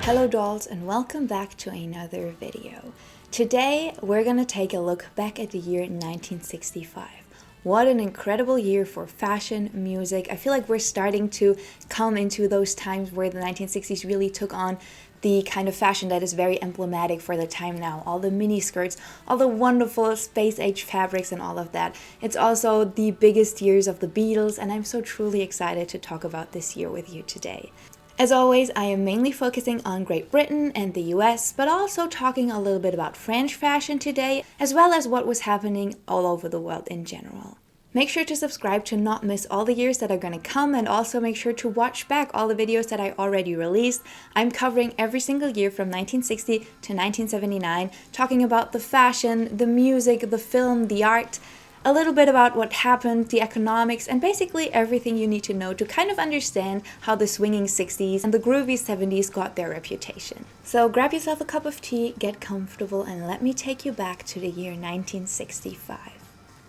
Hello dolls and welcome back to another video. Today we're gonna take a look back at the year 1965. What an incredible year for fashion, music. I feel like we're starting to come into those times where the 1960s really took on the kind of fashion that is very emblematic for the time now. All the mini skirts, all the wonderful space age fabrics and all of that. It's also the biggest years of the Beatles and I'm so truly excited to talk about this year with you today. As always, I am mainly focusing on Great Britain and the US, but also talking a little bit about French fashion today, as well as what was happening all over the world in general. Make sure to subscribe to not miss all the years that are going to come, and also make sure to watch back all the videos that I already released. I'm covering every single year from 1960 to 1979, talking about the fashion, the music, the film, the art, a little bit about what happened, the economics, and basically everything you need to know to kind of understand how the swinging 60s and the groovy 70s got their reputation. So grab yourself a cup of tea, get comfortable, and let me take you back to the year 1965.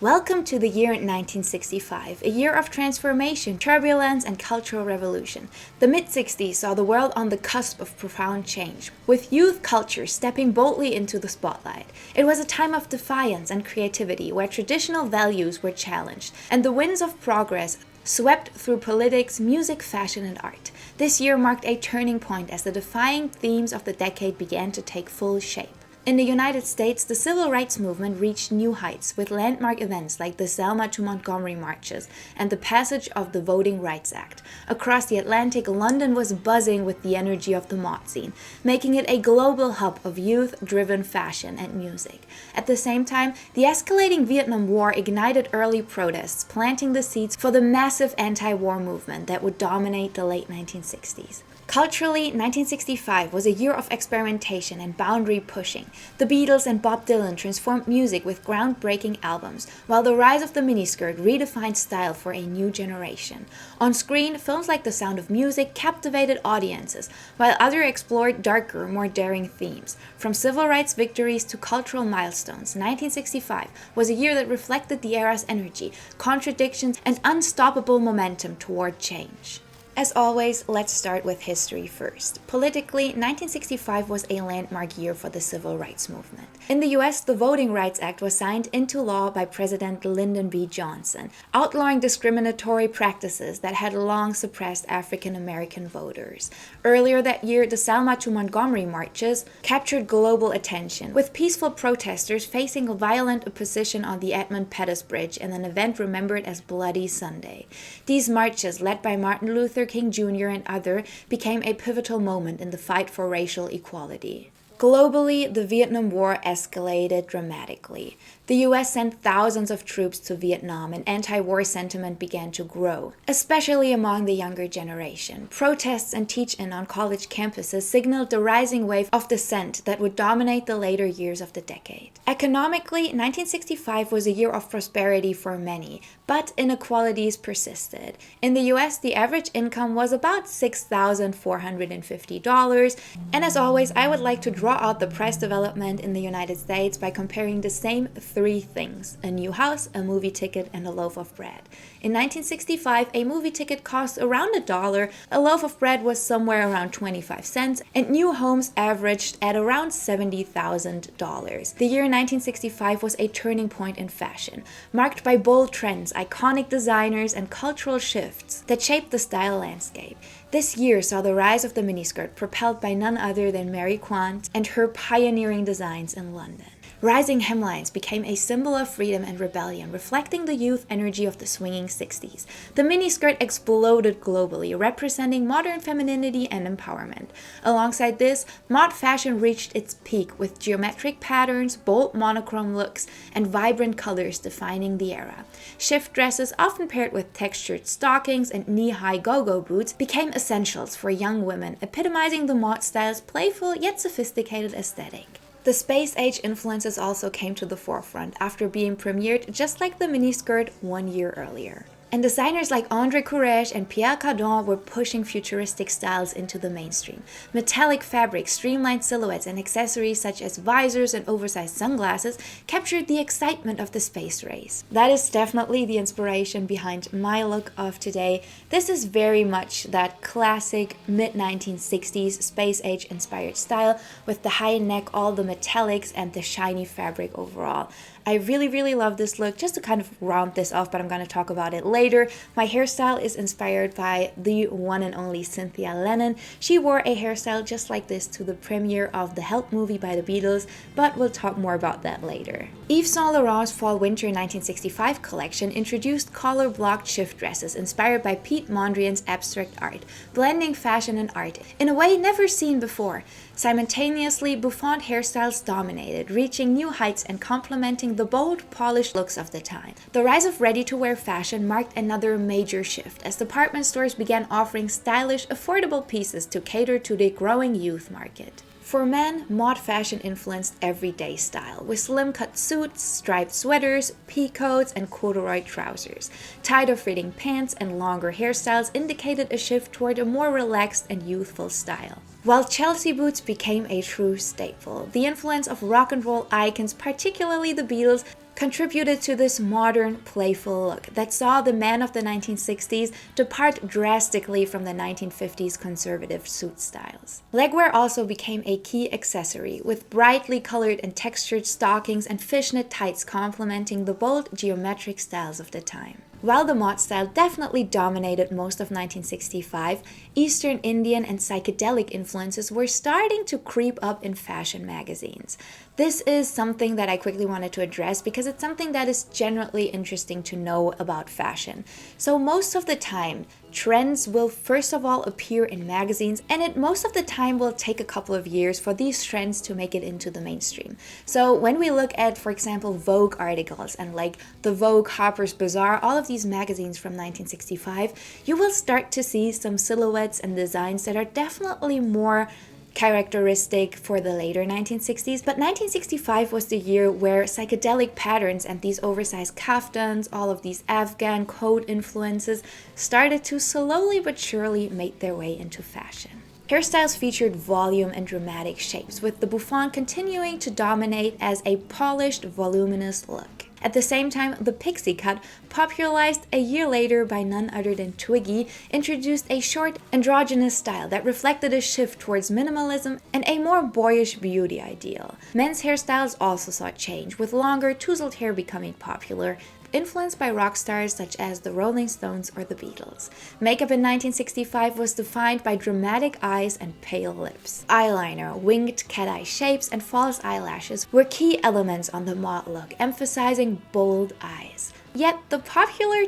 Welcome to the year 1965, a year of transformation, turbulence, and cultural revolution. The mid-60s saw the world on the cusp of profound change, with youth culture stepping boldly into the spotlight. It was a time of defiance and creativity, where traditional values were challenged, and the winds of progress swept through politics, music, fashion, and art. This year marked a turning point as the defining themes of the decade began to take full shape. In the United States, the civil rights movement reached new heights with landmark events like the Selma to Montgomery marches and the passage of the Voting Rights Act. Across the Atlantic, London was buzzing with the energy of the mod scene, making it a global hub of youth-driven fashion and music. At the same time, the escalating Vietnam War ignited early protests, planting the seeds for the massive anti-war movement that would dominate the late 1960s. Culturally, 1965 was a year of experimentation and boundary pushing. The Beatles and Bob Dylan transformed music with groundbreaking albums, while the rise of the miniskirt redefined style for a new generation. On screen, films like The Sound of Music captivated audiences, while others explored darker, more daring themes. From civil rights victories to cultural milestones, 1965 was a year that reflected the era's energy, contradictions, and unstoppable momentum toward change. As always, let's start with history first. Politically, 1965 was a landmark year for the civil rights movement. In the US, the Voting Rights Act was signed into law by President Lyndon B. Johnson, outlawing discriminatory practices that had long suppressed African American voters. Earlier that year, the Selma to Montgomery marches captured global attention, with peaceful protesters facing violent opposition on the Edmund Pettus Bridge in an event remembered as Bloody Sunday. These marches, led by Martin Luther King Jr. and others, became a pivotal moment in the fight for racial equality. Globally, the Vietnam War escalated dramatically. The US sent thousands of troops to Vietnam and anti-war sentiment began to grow, especially among the younger generation. Protests and teach-in on college campuses signaled the rising wave of dissent that would dominate the later years of the decade. Economically, 1965 was a year of prosperity for many, but inequalities persisted. In the US, the average income was about $6,450, and as always, I would like to draw out the price development in the United States by comparing the same three things: a new house, a movie ticket, and a loaf of bread. In 1965, a movie ticket cost around $1, a loaf of bread was somewhere around 25 cents, and new homes averaged at around $70,000. The year 1965 was a turning point in fashion, marked by bold trends, iconic designers, and cultural shifts that shaped the style landscape. This year saw the rise of the miniskirt, propelled by none other than Mary Quant and her pioneering designs in London. Rising hemlines became a symbol of freedom and rebellion, reflecting the youth energy of the swinging 60s. The miniskirt exploded globally, representing modern femininity and empowerment. Alongside this, mod fashion reached its peak with geometric patterns, bold monochrome looks, and vibrant colors defining the era. Shift dresses, often paired with textured stockings and knee-high go-go boots, became essentials for young women, epitomizing the mod style's playful yet sophisticated aesthetic. The space age influences also came to the forefront after being premiered just like the miniskirt 1 year earlier. And designers like André Courrèges and Pierre Cardin were pushing futuristic styles into the mainstream. Metallic fabrics, streamlined silhouettes, and accessories such as visors and oversized sunglasses captured the excitement of the space race. That is definitely the inspiration behind my look of today. This is very much that classic mid-1960s space age inspired style with the high neck, all the metallics, and the shiny fabric overall. I really love this look. Just to kind of round this off, but I'm going to talk about it later. My hairstyle is inspired by the one and only Cynthia Lennon. She wore a hairstyle just like this to the premiere of the Help movie by the Beatles, but we'll talk more about that later. Yves Saint Laurent's Fall-Winter 1965 collection introduced collar-blocked shift dresses inspired by Piet Mondrian's abstract art, blending fashion and art in a way never seen before. Simultaneously, bouffant hairstyles dominated, reaching new heights and complementing the bold, polished looks of the time. The rise of ready-to-wear fashion marked another major shift as department stores began offering stylish, affordable pieces to cater to the growing youth market. For men, mod fashion influenced everyday style, with slim-cut suits, striped sweaters, pea-coats, and corduroy trousers. Tighter fitting pants and longer hairstyles indicated a shift toward a more relaxed and youthful style. While Chelsea boots became a true staple, the influence of rock and roll icons, particularly the Beatles, contributed to this modern, playful look that saw the man of the 1960s depart drastically from the 1950s conservative suit styles. Legwear also became a key accessory, with brightly colored and textured stockings and fishnet tights complementing the bold, geometric styles of the time. While the mod style definitely dominated most of 1965, Eastern Indian and psychedelic influences were starting to creep up in fashion magazines. This is something that I quickly wanted to address because it's something that is generally interesting to know about fashion. So most of the time, trends will first of all appear in magazines, and it most of the time will take a couple of years for these trends to make it into the mainstream. So when we look at, for example, Vogue articles and like the Vogue, Harper's Bazaar, all of these magazines from 1965, you will start to see some silhouettes and designs that are definitely more characteristic for the later 1960s, but 1965 was the year where psychedelic patterns and these oversized kaftans, all of these Afghan coat influences, started to slowly but surely make their way into fashion. Hairstyles featured volume and dramatic shapes, with the bouffant continuing to dominate as a polished, voluminous look. At the same time, the pixie cut, popularized a year later by none other than Twiggy, introduced a short, androgynous style that reflected a shift towards minimalism and a more boyish beauty ideal. Men's hairstyles also saw change, with longer, tousled hair becoming popular, influenced by rock stars such as the Rolling Stones or the Beatles. Makeup in 1965 was defined by dramatic eyes and pale lips. Eyeliner, winged cat-eye shapes, and false eyelashes were key elements on the mod look, emphasizing bold eyes. Yet the popular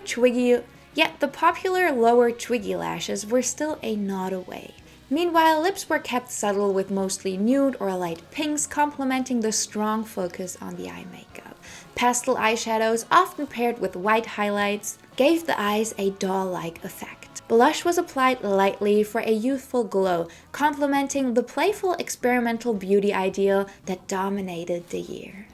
lower Twiggy lashes were still a nod away. Meanwhile, lips were kept subtle with mostly nude or light pinks, complementing the strong focus on the eye makeup. Pastel eyeshadows, often paired with white highlights, gave the eyes a doll-like effect. Blush was applied lightly for a youthful glow, complementing the playful experimental beauty ideal that dominated the year.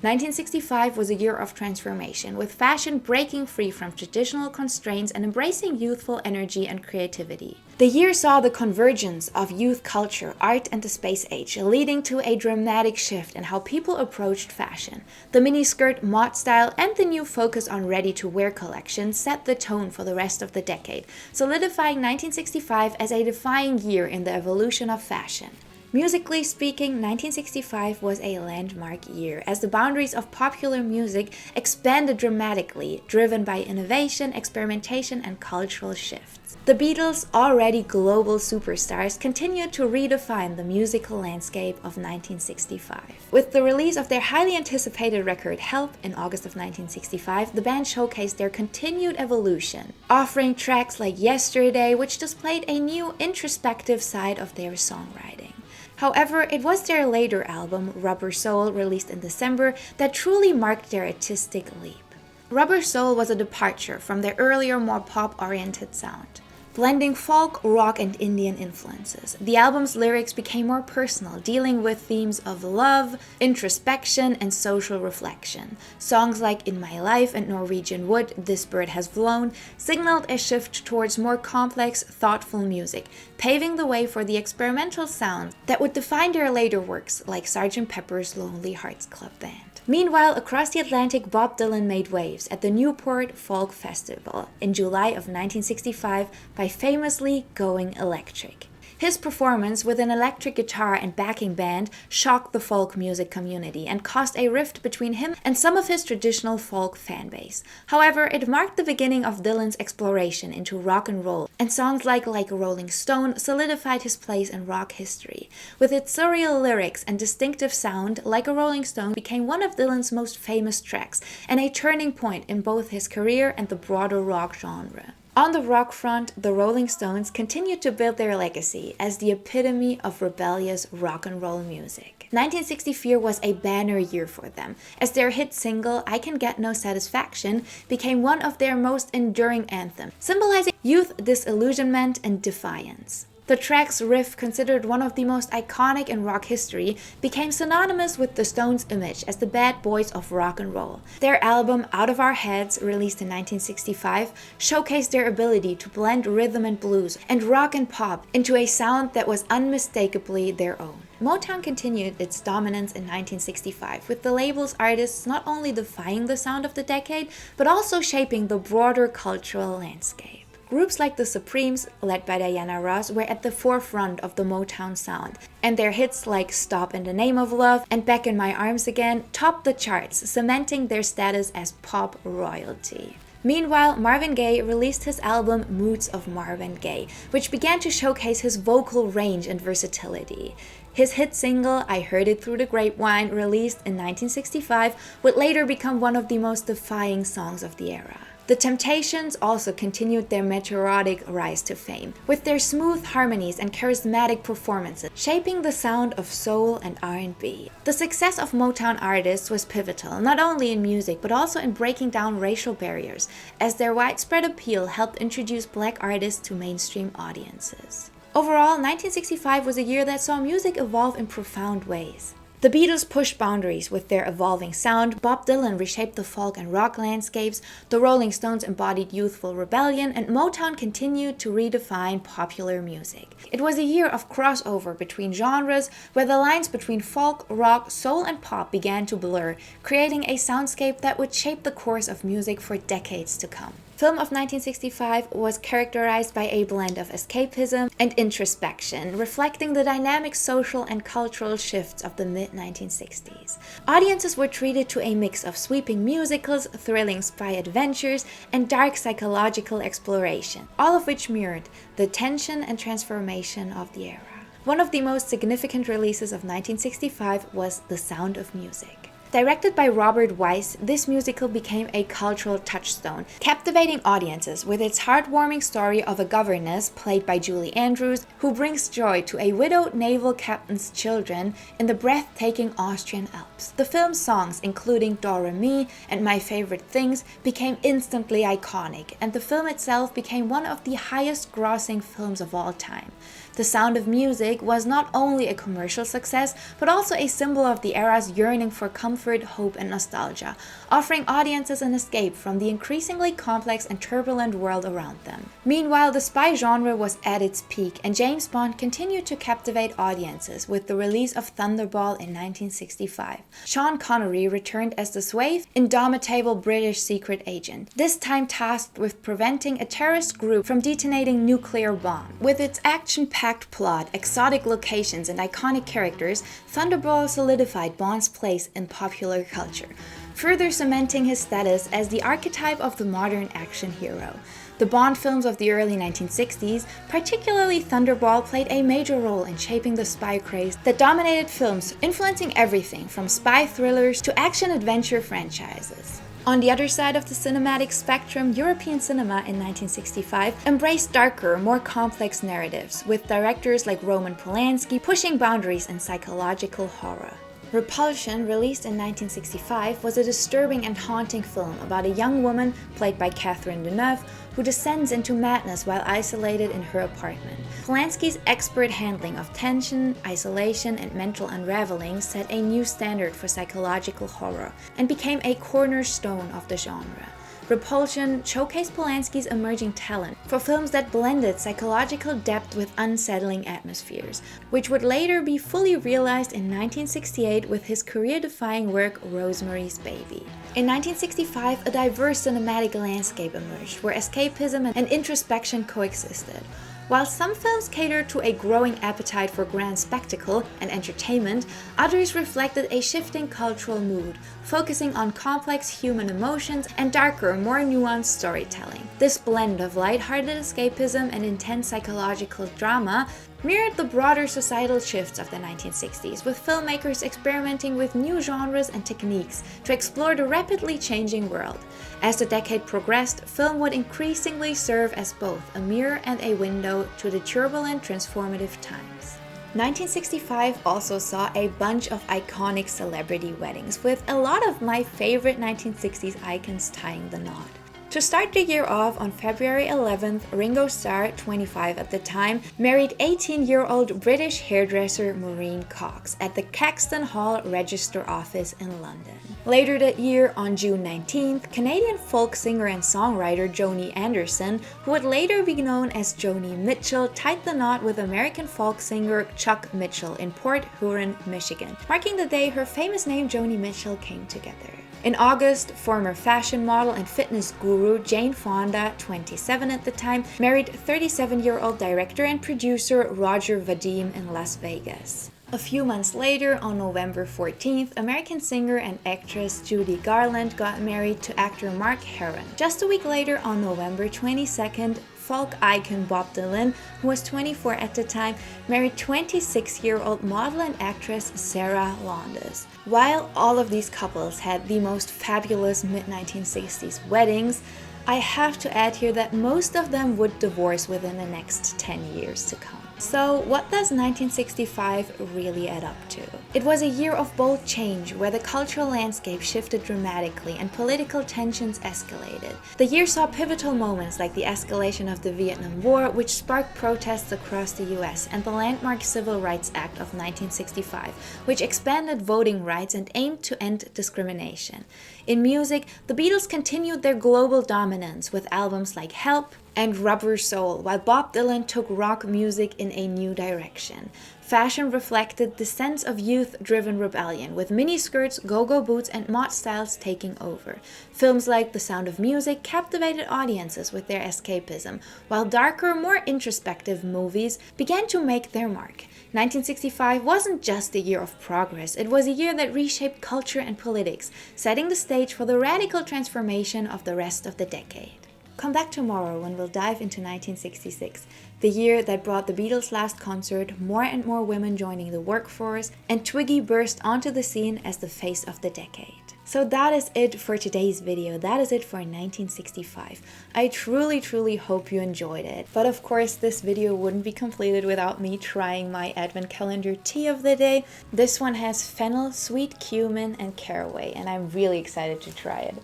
1965 was a year of transformation, with fashion breaking free from traditional constraints and embracing youthful energy and creativity. The year saw the convergence of youth culture, art, and the space age, leading to a dramatic shift in how people approached fashion. The miniskirt mod style and the new focus on ready-to-wear collection set the tone for the rest of the decade, solidifying 1965 as a defining year in the evolution of fashion. Musically speaking, 1965 was a landmark year as the boundaries of popular music expanded dramatically, driven by innovation, experimentation, and cultural shifts. The Beatles, already global superstars, continued to redefine the musical landscape of 1965. With the release of their highly anticipated record Help in August of 1965, the band showcased their continued evolution, offering tracks like Yesterday, which displayed a new introspective side of their songwriting. However, it was their later album, Rubber Soul, released in December, that truly marked their artistic leap. Rubber Soul was a departure from their earlier, more pop-oriented sound. blending folk, rock, and Indian influences. The album's lyrics became more personal, dealing with themes of love, introspection, and social reflection. Songs like In My Life and Norwegian Wood, This Bird Has Flown signaled a shift towards more complex, thoughtful music, paving the way for the experimental sound that would define their later works like Sgt. Pepper's Lonely Hearts Club Band. Meanwhile, across the Atlantic, Bob Dylan made waves at the Newport Folk Festival in July of 1965 by famously going electric. His performance with an electric guitar and backing band shocked the folk music community and caused a rift between him and some of his traditional folk fanbase. However, it marked the beginning of Dylan's exploration into rock and roll, and songs like a Rolling Stone solidified his place in rock history. With its surreal lyrics and distinctive sound, Like a Rolling Stone became one of Dylan's most famous tracks and a turning point in both his career and the broader rock genre. On the rock front, the Rolling Stones continued to build their legacy as the epitome of rebellious rock and roll music. 1964 was a banner year for them, as their hit single I Can Get No Satisfaction became one of their most enduring anthems, symbolizing youth, disillusionment, and defiance. The track's riff, considered one of the most iconic in rock history, became synonymous with the Stones' image as the bad boys of rock and roll. Their album Out of Our Heads, released in 1965, showcased their ability to blend rhythm and blues and rock and pop into a sound that was unmistakably their own. Motown continued its dominance in 1965, with the label's artists not only defying the sound of the decade, but also shaping the broader cultural landscape. Groups like the Supremes, led by Diana Ross, were at the forefront of the Motown sound, and their hits like Stop in the Name of Love and Back in My Arms Again topped the charts, cementing their status as pop royalty. Meanwhile, Marvin Gaye released his album Moods of Marvin Gaye, which began to showcase his vocal range and versatility. His hit single, I Heard It Through the Grapevine, released in 1965, would later become one of the most defying songs of the era. The Temptations also continued their meteoric rise to fame, with their smooth harmonies and charismatic performances, shaping the sound of soul and R&B. The success of Motown artists was pivotal, not only in music, but also in breaking down racial barriers, as their widespread appeal helped introduce Black artists to mainstream audiences. Overall, 1965 was a year that saw music evolve in profound ways. The Beatles pushed boundaries with their evolving sound, Bob Dylan reshaped the folk and rock landscapes, the Rolling Stones embodied youthful rebellion, and Motown continued to redefine popular music. It was a year of crossover between genres, where the lines between folk, rock, soul, and pop began to blur, creating a soundscape that would shape the course of music for decades to come. Film of 1965 was characterized by a blend of escapism and introspection, reflecting the dynamic social and cultural shifts of the mid-1960s. Audiences were treated to a mix of sweeping musicals, thrilling spy adventures, and dark psychological exploration, all of which mirrored the tension and transformation of the era. One of the most significant releases of 1965 was The Sound of Music. Directed by Robert Wise, this musical became a cultural touchstone, captivating audiences with its heartwarming story of a governess, played by Julie Andrews, who brings joy to a widowed naval captain's children in the breathtaking Austrian Alps. The film's songs, including Do Re Mi and My Favorite Things, became instantly iconic, and the film itself became one of the highest-grossing films of all time. The Sound of Music was not only a commercial success, but also a symbol of the era's yearning for comfort, hope, and nostalgia, offering audiences an escape from the increasingly complex and turbulent world around them. Meanwhile, the spy genre was at its peak, and James Bond continued to captivate audiences with the release of Thunderball in 1965. Sean Connery returned as the suave, indomitable British secret agent, this time tasked with preventing a terrorist group from detonating nuclear bombs. With its action-packed plot, exotic locations, and iconic characters, Thunderball solidified Bond's place in popular culture, further cementing his status as the archetype of the modern action hero. The Bond films of the early 1960s, particularly Thunderball, played a major role in shaping the spy craze that dominated films, influencing everything from spy thrillers to action-adventure franchises. On the other side of the cinematic spectrum, European cinema in 1965 embraced darker, more complex narratives, with directors like Roman Polanski pushing boundaries in psychological horror. Repulsion, released in 1965, was a disturbing and haunting film about a young woman, played by Catherine Deneuve, who descends into madness while isolated in her apartment. Polanski's expert handling of tension, isolation, and mental unraveling set a new standard for psychological horror and became a cornerstone of the genre. Repulsion showcased Polanski's emerging talent for films that blended psychological depth with unsettling atmospheres, which would later be fully realized in 1968 with his career-defying work Rosemary's Baby. In 1965, a diverse cinematic landscape emerged where escapism and introspection coexisted. While some films catered to a growing appetite for grand spectacle and entertainment, others reflected a shifting cultural mood, focusing on complex human emotions and darker, more nuanced storytelling. This blend of lighthearted escapism and intense psychological drama mirrored the broader societal shifts of the 1960s, with filmmakers experimenting with new genres and techniques to explore the rapidly changing world. As the decade progressed, film would increasingly serve as both a mirror and a window to the turbulent, transformative times. 1965 also saw a bunch of iconic celebrity weddings, with a lot of my favorite 1960s icons tying the knot. To start the year off, on February 11th, Ringo Starr, 25 at the time, married 18-year-old British hairdresser Maureen Cox at the Caxton Hall Register Office in London. Later that year, on June 19th, Canadian folk singer and songwriter Joni Anderson, who would later be known as Joni Mitchell, tied the knot with American folk singer Chuck Mitchell in Port Huron, Michigan, marking the day her famous name Joni Mitchell came together. In August, former fashion model and fitness guru Jane Fonda, 27 at the time, married 37-year-old director and producer Roger Vadim in Las Vegas. A few months later, on November 14th, American singer and actress Judy Garland got married to actor Mark Herron. Just a week later, on November 22nd, folk icon Bob Dylan, who was 24 at the time, married 26-year-old model and actress Sarah Lowndes. While all of these couples had the most fabulous mid-1960s weddings, I have to add here that most of them would divorce within the next 10 years to come. So what does 1965 really add up to? It was a year of bold change where the cultural landscape shifted dramatically and political tensions escalated. The year saw pivotal moments like the escalation of the Vietnam War, which sparked protests across the US, and the landmark Civil Rights Act of 1965, which expanded voting rights and aimed to end discrimination. In music, the Beatles continued their global dominance with albums like Help and Rubber Soul, while Bob Dylan took rock music in a new direction. Fashion reflected the sense of youth-driven rebellion, with miniskirts, go-go boots, and mod styles taking over. Films like The Sound of Music captivated audiences with their escapism, while darker, more introspective movies began to make their mark. 1965 wasn't just a year of progress, it was a year that reshaped culture and politics, setting the stage for the radical transformation of the rest of the decade. Come back tomorrow when we'll dive into 1966, the year that brought the Beatles' last concert, more and more women joining the workforce, and Twiggy burst onto the scene as the face of the decade. So that is it for today's video. That is it for 1965. I truly hope you enjoyed it. But of course, this video wouldn't be completed without me trying my advent calendar tea of the day. This one has fennel, sweet cumin, and caraway, and I'm really excited to try it.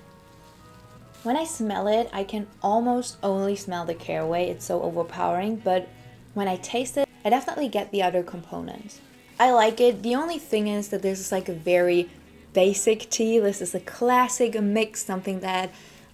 When I smell it, I can almost only smell the caraway. It's so overpowering, but when I taste it, I definitely get the other components. I like it. The only thing is that this is like a very basic tea. This is a classic mix, something that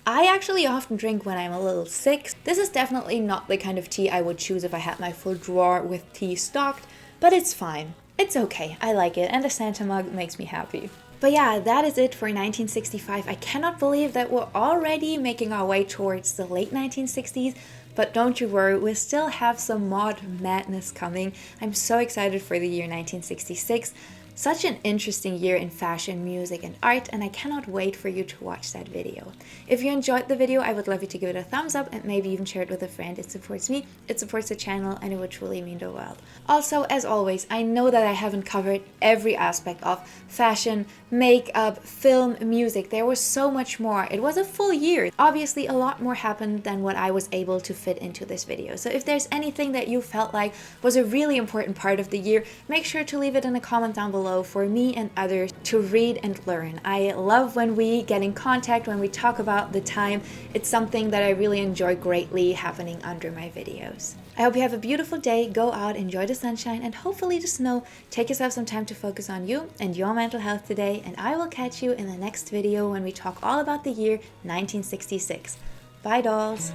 I actually often drink when I'm a little sick. This is definitely not the kind of tea I would choose if I had my full drawer with tea stocked, but it's fine. It's okay. I like it, and the Santa mug makes me happy. But yeah, that is it for 1965. I cannot believe that we're already making our way towards the late 1960s, but don't you worry, we still have some mod madness coming. I'm so excited for the year 1966. Such an interesting year in fashion, music, and art, and I cannot wait for you to watch that video. If you enjoyed the video, I would love you to give it a thumbs up and maybe even share it with a friend. It supports me, it supports the channel, and it would truly mean the world. Also, as always, I know that I haven't covered every aspect of fashion, makeup, film, music. There was so much more. It was a full year. Obviously, a lot more happened than what I was able to fit into this video. So if there's anything that you felt like was a really important part of the year, make sure to leave it in a comment down below for me and others to read and learn. I love when we get in contact, when we talk about the time. It's something that I really enjoy greatly happening under my videos. I hope you have a beautiful day. Go out, enjoy the sunshine and hopefully the snow. Take yourself some time to focus on you and your mental health today, and I will catch you in the next video when we talk all about the year 1966. Bye, dolls!